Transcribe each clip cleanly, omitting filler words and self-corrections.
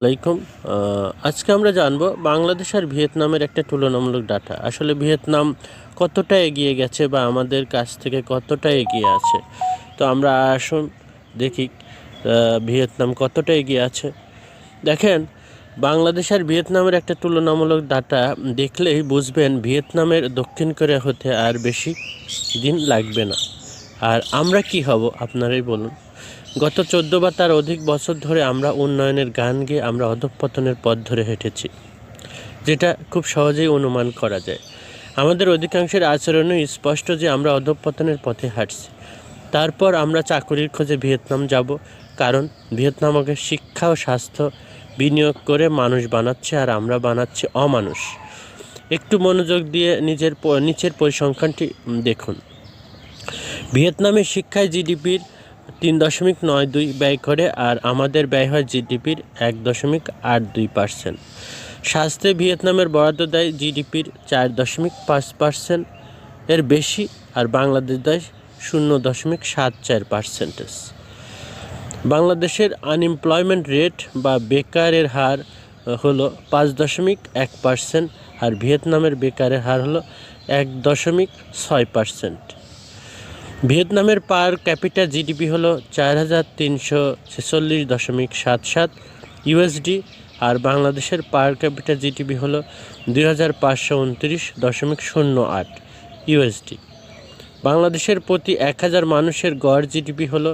আলাইকুম। আজকে আমরা জানব বাংলাদেশ আর ভিয়েতনামের একটা তুলনামূলক ডাটা। আসলে ভিয়েতনাম কতটা এগিয়ে গেছে বা আমাদের কাছ থেকে কতটা এগিয়ে আছে। তো আমরা আসুন দেখি ভিয়েতনাম কতটা এগিয়ে আছে। দেখেন, বাংলাদেশ আর ভিয়েতনামের একটা তুলনামূলক ডাটা দেখলেই বুঝবেন ভিয়েতনামের দক্ষিণ কোরিয়া হতে আর বেশি দিন লাগবে না। আর আমরা কি হব আপনারাই বলুন। গত 14 বা তার অধিক বছর ধরে আমরা উন্নয়নের গান গেয়ে আমরা অধঃপতনের পথ ধরে হেঁটেছি, যেটা খুব সহজেই অনুমান করা যায়। আমাদের অধিকাংশের আচরণই স্পষ্ট যে আমরা অধঃপতনের পথে হাঁটছি। তারপর আমরা চাকরির খোঁজে ভিয়েতনাম যাব, কারণ ভিয়েতনাম আমাকে শিক্ষা ও স্বাস্থ্য বিনিয়োগ করে মানুষ বানাচ্ছে, আর আমরা বানাচ্ছি অমানুষ। একটু মনোযোগ দিয়ে নিচের পরিসংখ্যানটি দেখুন। ভিয়েতনামের শিক্ষায় জিডিপির 3.92 ব্যয় করে, আর আমাদের ব্যয় হয় জিডিপির 1.82%। স্বাস্থ্যে ভিয়েতনামের বরাদ্দ দেয় জিডিপির 4.5% এর বেশি, আর বাংলাদেশ দেয় 0.74%। বাংলাদেশের আনএমপ্লয়মেন্ট রেট বা বেকারের হার হলো 5.1%, আর ভিয়েতনামের বেকারের হার হলো 1.6%। ভিয়েতনামের পার ক্যাপিটা জিডিপি হলো 4,346.77 ইউএসডি, আর বাংলাদেশের পার ক্যাপিটা জিডিপি হলো 2,529.08 ইউএসডি। বাংলাদেশের প্রতি 1,000 মানুষের গড় জিডিপি হলো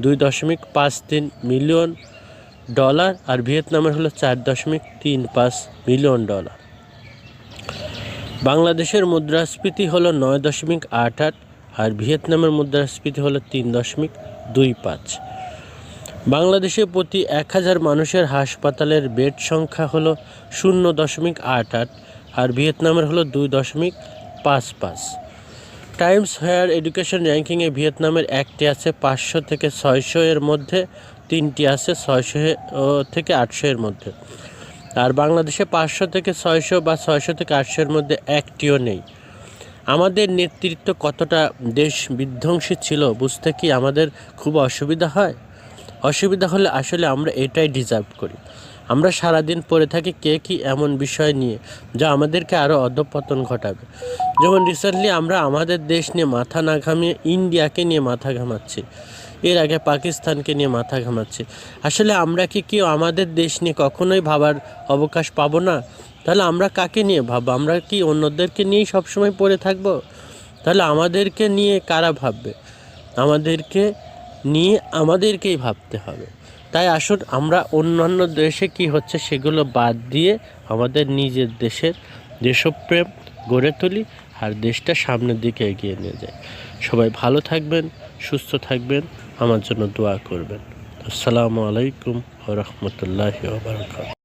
2.53 মিলিয়ন ডলার, আর ভিয়েতনামের হলো 4.35 মিলিয়ন ডলার। বাংলাদেশের মুদ্রাস্ফীতি হলো 9.88, আর ভিয়েতনামের মুদ্রাস্ফীতি হলো 3.25। বাংলাদেশে প্রতি 1,000 মানুষের হাসপাতালের বেড সংখ্যা হলো 0.88, আর ভিয়েতনামের হলো 2.55। টাইমস হায়ার এডুকেশন র্যাঙ্কিংয়ে ভিয়েতনামের 1টি আছে 500 থেকে 600 এর মধ্যে, 3টি আছে 600 থেকে 800 এর মধ্যে, আর বাংলাদেশে 500 থেকে 600 বা 600 থেকে 800 এর মধ্যে একটিও নেই। আমাদের নেতৃত্ব কতটা দেশ বিধ্বংসী ছিল বুঝতে কি আমাদের খুব অসুবিধা হয়? অসুবিধা হলে আসলে আমরা এটাই ডিজার্ভ করি। আমরা সারাদিন পড়ে থাকি কে কি এমন বিষয় নিয়ে যা আমাদেরকে আরও অধঃপতন ঘটাবে। যেমন রিসেন্টলি আমরা আমাদের দেশ নিয়ে মাথা না ঘামিয়ে ইন্ডিয়াকে নিয়ে মাথা ঘামাচ্ছি, এর আগে পাকিস্তানকে নিয়ে মাথা ঘামাচ্ছি। আসলে আমরা কি কেউ আমাদের দেশ নিয়ে কখনোই ভাবার অবকাশ পাবো না? তাহলে আমরা কাকে নিয়ে ভাববো? আমরা কি অন্যদেরকে নিয়েই সবসময় পড়ে থাকবো? তাহলে আমাদেরকে নিয়ে কারা ভাববে? আমাদেরকে নিয়ে আমাদেরকেই ভাবতে হবে। তাই আসুন আমরা অন্যান্য দেশে কি হচ্ছে সেগুলো বাদ দিয়ে আমাদের নিজের দেশের দেশপ্রেম গড়ে তুলি, আর দেশটা সামনের দিকে এগিয়ে নিয়ে যায়। সবাই ভালো থাকবেন, সুস্থ থাকবেন, আমার জন্য দোয়া করবেন। আসসালামু আলাইকুম ওয়া রাহমাতুল্লাহি ওয়া বারাকাতুহু।